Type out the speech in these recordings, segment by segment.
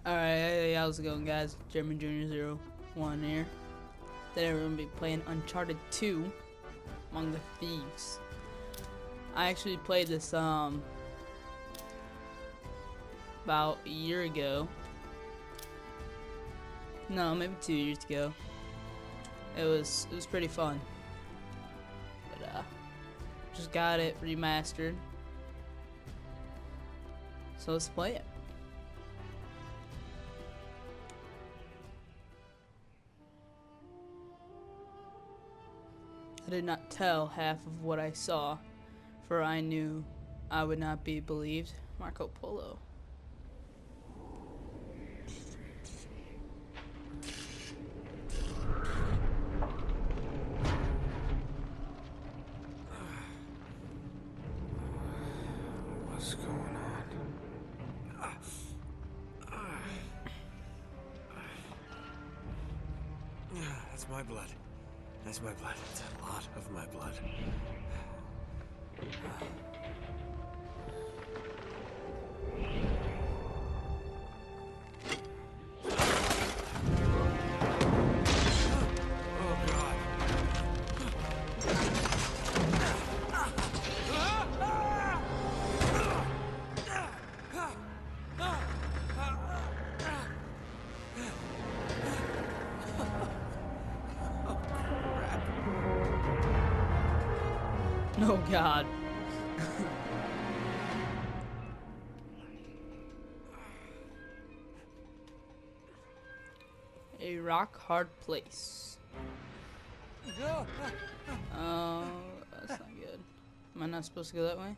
Alright, hey, how's it going, guys? German Junior 01 here. Today we're going to be playing Uncharted 2 Among the Thieves. I actually played this about a year ago. No, maybe 2 years ago. It was pretty fun. But just got it remastered. So let's play it. I did not tell half of what I saw, for I knew I would not be believed. Marco Polo. What's going on? That's my blood. That's my blood. It's a lot of my blood. Oh, God. Oh God. A rock hard place. Oh, that's not good. Am I not supposed to go that way?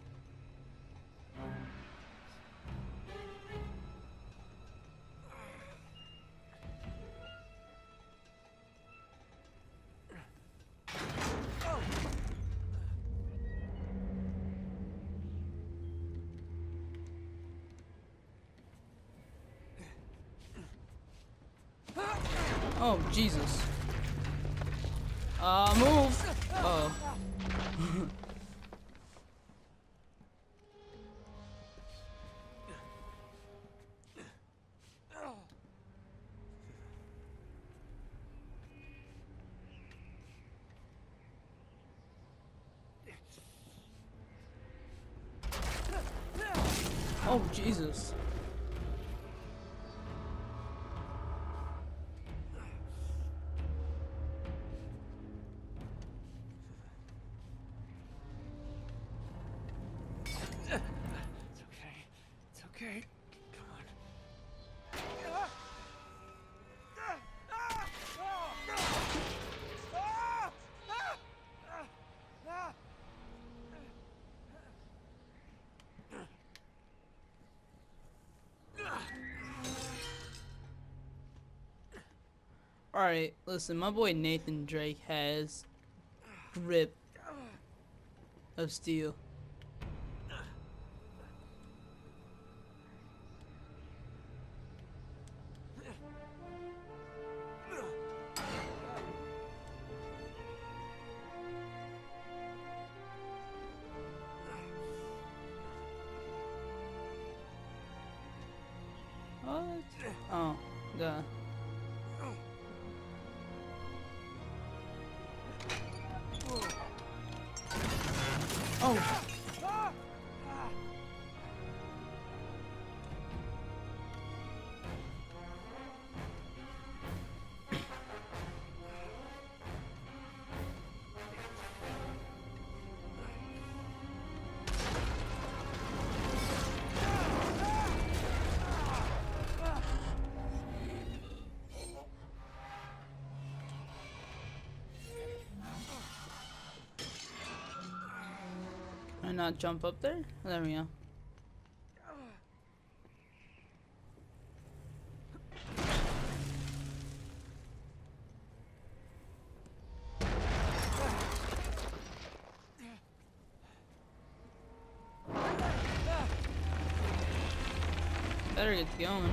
Oh, Jesus. Move! Oh. Oh, Jesus. It's okay. Come on. Alright, listen, my boy Nathan Drake has grip of steel. What? Oh, God. Oh. Can I not jump up there? There we go. Better get going.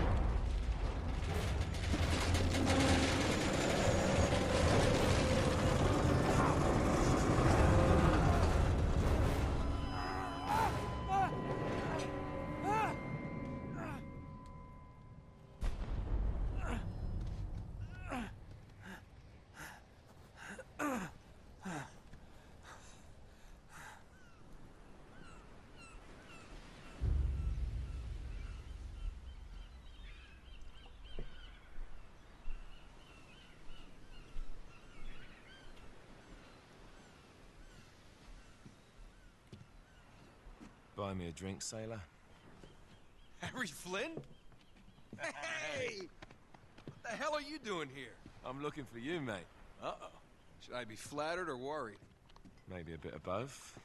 Buy me a drink, sailor? Harry Flynn? Hey! What the hell are you doing here? I'm looking for you, mate. Uh-oh. Should I be flattered or worried? Maybe a bit of both.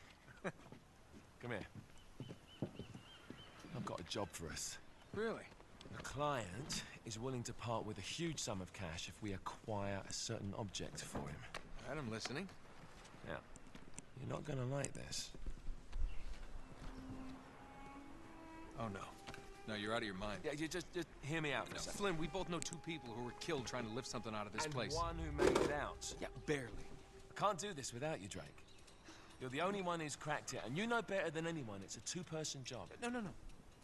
Come here. I've got a job for us. Really? The client is willing to part with a huge sum of cash if we acquire a certain object for him. All right, I'm listening. Now, you're not gonna like this. Oh, no. No, you're out of your mind. Yeah, you just hear me out for No, a second. Flynn, we both know two people who were killed trying to lift something out of this place. One who made it out. Yeah, barely. I can't do this without you, Drake. You're the only one who's cracked it, and you know better than anyone it's a two-person job. No.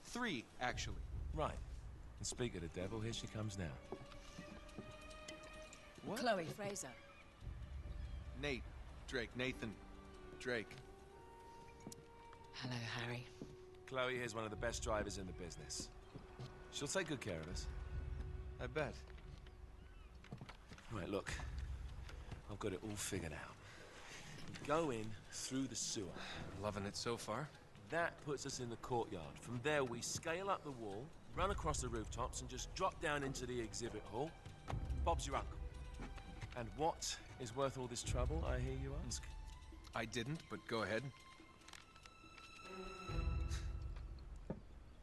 3, actually. Right. And speak of the devil, here she comes now. What? Chloe Fraser. Nate. Drake. Nathan. Drake. Hello, Harry. Chloe here's one of the best drivers in the business. She'll take good care of us. I bet. Right, look. I've got it all figured out. Go in through the sewer. Loving it so far. That puts us in the courtyard. From there, we scale up the wall, run across the rooftops, and just drop down into the exhibit hall. Bob's your uncle. And what is worth all this trouble, I hear you ask? I didn't, but go ahead.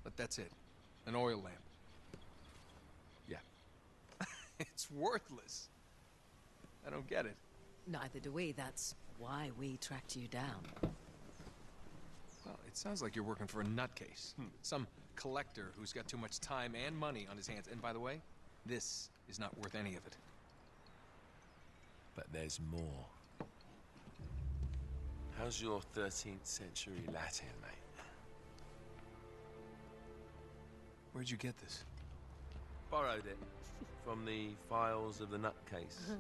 But that's it. An oil lamp. Yeah. It's worthless. I don't get it. Neither do we. That's why we tracked you down. Well, it sounds like you're working for a nutcase. Some collector who's got too much time and money on his hands. And by the way, this is not worth any of it. But there's more. How's your 13th century Latin, mate? Where'd you get this? Borrowed it from the files of the nutcase.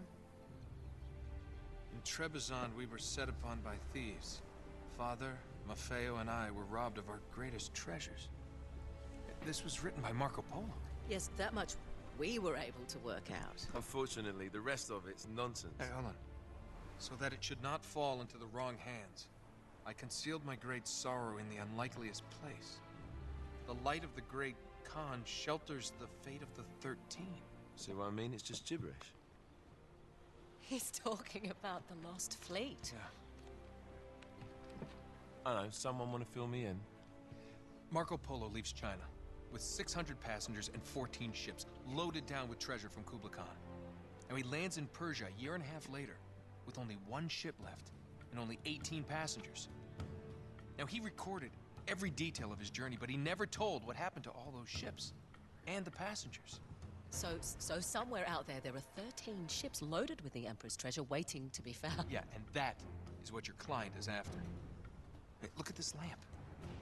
In Trebizond, we were set upon by thieves. Father, Maffeo, and I were robbed of our greatest treasures. This was written by Marco Polo. Yes, that much we were able to work out. Unfortunately, the rest of it's nonsense. Hey, hold on. So that it should not fall into the wrong hands, I concealed my great sorrow in the unlikeliest place. The light of the great Khan shelters the fate of the 13. See what I mean? It's just gibberish. He's talking about the lost fleet. Yeah. I know, someone want to fill me in? Marco Polo leaves China with 600 passengers and 14 ships, loaded down with treasure from Kublai Khan. And he lands in Persia a year and a half later, with only 1 ship left and only 18 passengers. Now, he recorded every detail of his journey, but he never told what happened to all those ships and the passengers. So somewhere out there are 13 ships loaded with the Emperor's treasure waiting to be found. Yeah, and that is what your client is after. Hey, look at this lamp.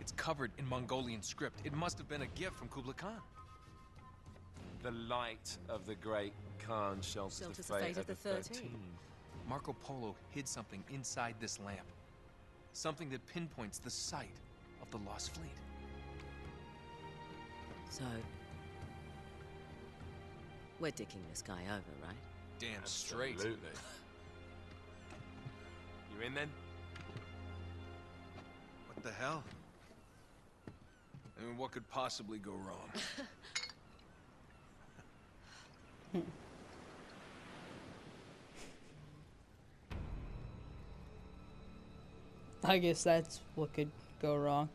It's covered in Mongolian script. It must have been a gift from Kublai Khan. The light of the great Khan shelters the fate of the 13. Marco Polo hid something inside this lamp. Something that pinpoints the site of the lost fleet. So, we're dicking this guy over, right? Damn straight. Absolutely. You in then? What the hell? I mean, what could possibly go wrong? I guess that's what could go wrong.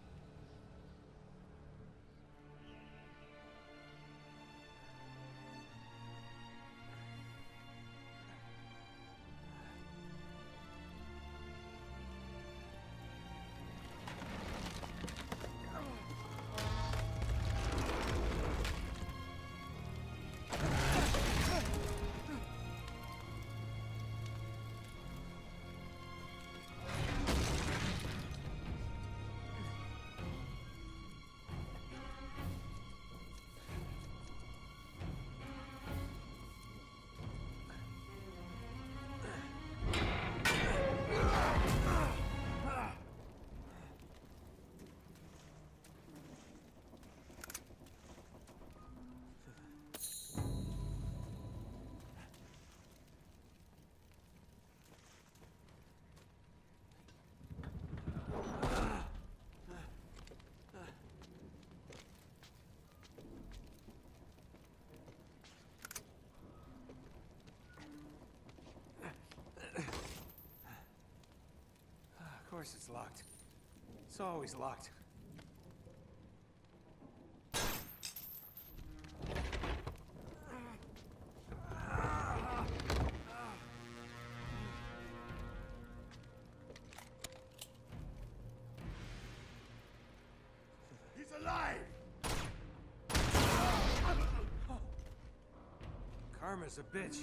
course it's locked. It's always locked. He's alive! Karma's a bitch.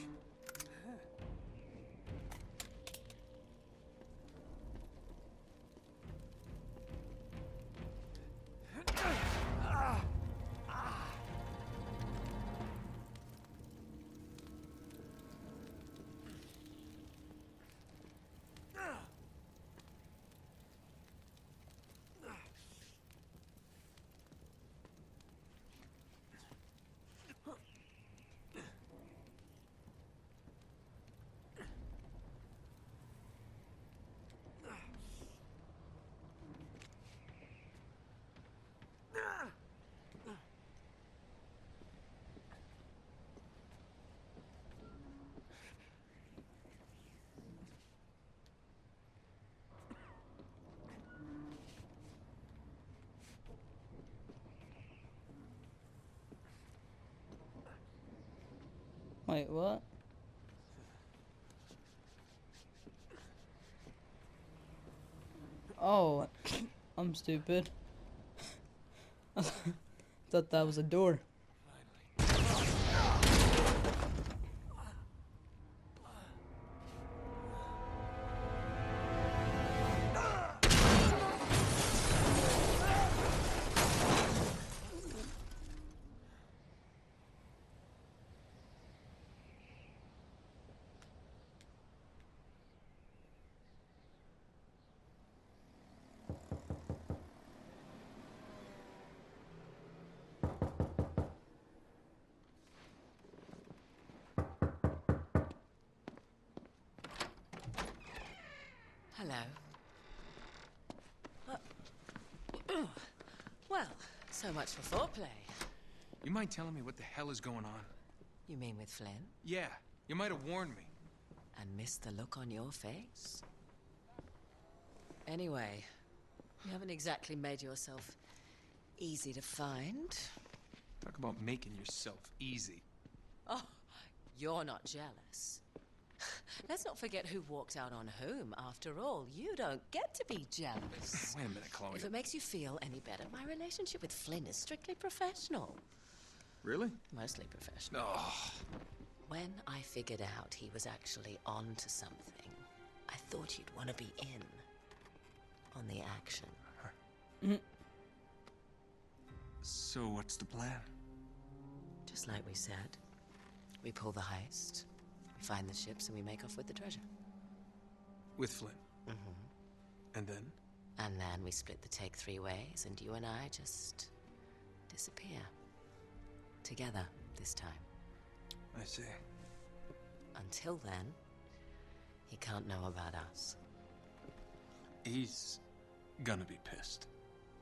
Wait, what? Oh, I'm stupid. Thought that was a door. Hello. Well, so much for foreplay. You mind telling me what the hell is going on? You mean with Flynn? Yeah, you might have warned me. And missed the look on your face? Anyway, you haven't exactly made yourself easy to find. Talk about making yourself easy. Oh, you're not jealous. Let's not forget who walked out on whom. After all, you don't get to be jealous. Wait a minute, Chloe. If it makes you feel any better, my relationship with Flynn is strictly professional. Really? Mostly professional. Oh. When I figured out he was actually on to something, I thought you'd want to be in on the action. So what's the plan? Just like we said, we pull the heist, we find the ships, and we make off with the treasure. With Flynn? Mm-hmm. And then? And then we split the take 3 ways, and you and I just disappear. Together, this time. I see. Until then, he can't know about us. He's gonna be pissed.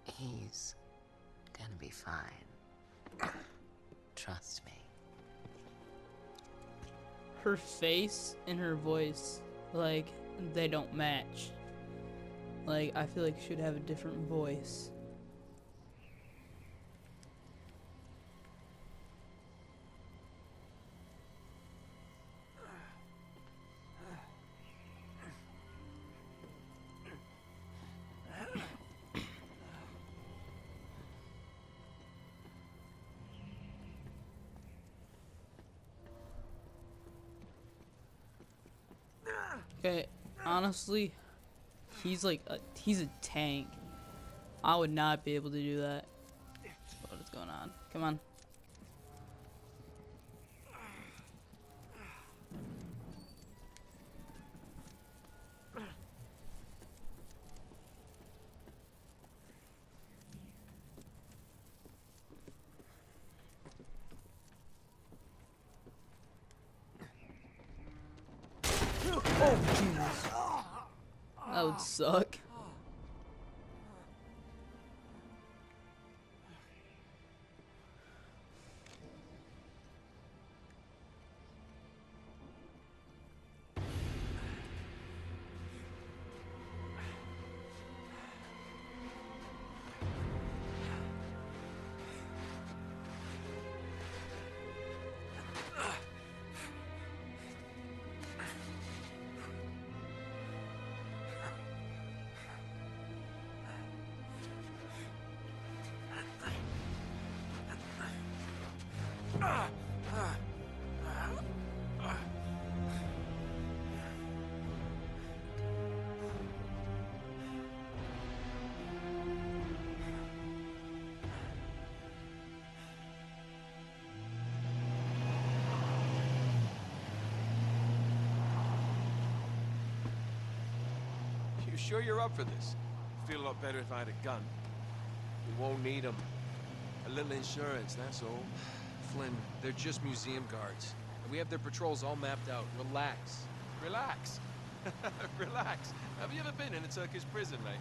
He's gonna be fine. Trust me. Her face and her voice, like, they don't match. Like, I feel like she should have a different voice. Okay, honestly, he's like he's a tank. I would not be able to do that. What is going on? Come on. Oh, Jesus. That would suck. sure you're up for this? Feel a lot better if I had a gun. We won't need them. A little insurance, that's all. Flynn, they're just museum guards. And we have their patrols all mapped out. Relax. Relax. Relax. Have you ever been in a Turkish prison, mate?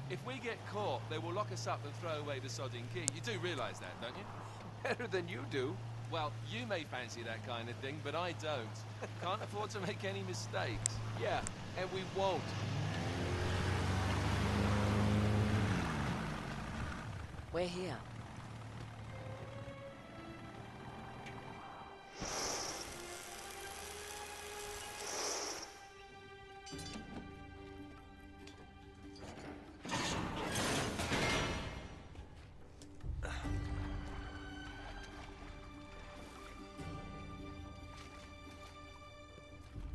If we get caught, they will lock us up and throw away the sodding key. You do realize that, don't you? Better than you do. Well, you may fancy that kind of thing, but I don't. Can't afford to make any mistakes. Yeah, and we won't. We're here.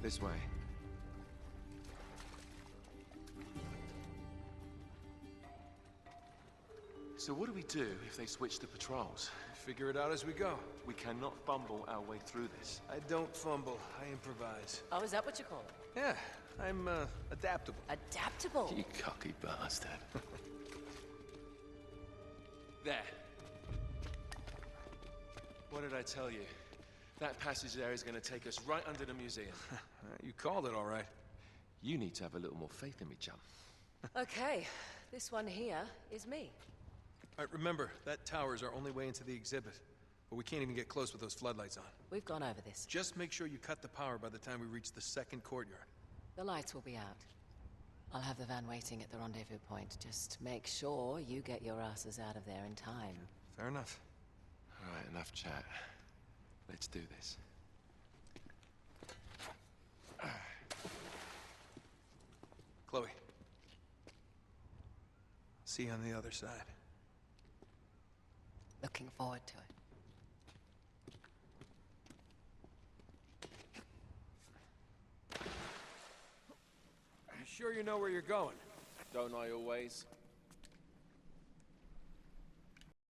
This way. So what do we do if they switch the patrols? Figure it out as we go. We cannot fumble our way through this. I don't fumble, I improvise. Oh, is that what you call it? Yeah, I'm, adaptable. Adaptable. You cocky bastard. There. What did I tell you? That passage there is going to take us right under the museum. You called it all right. You need to have a little more faith in me, chum. Okay, this one here is me. All right, remember, that tower's our only way into the exhibit. But we can't even get close with those floodlights on. We've gone over this. Just make sure you cut the power by the time we reach the second courtyard. The lights will be out. I'll have the van waiting at the rendezvous point. Just make sure you get your asses out of there in time. Fair enough. All right, enough chat. Let's do this. Chloe. See you on the other side. Looking forward to it. You sure you know where you're going? Don't I always?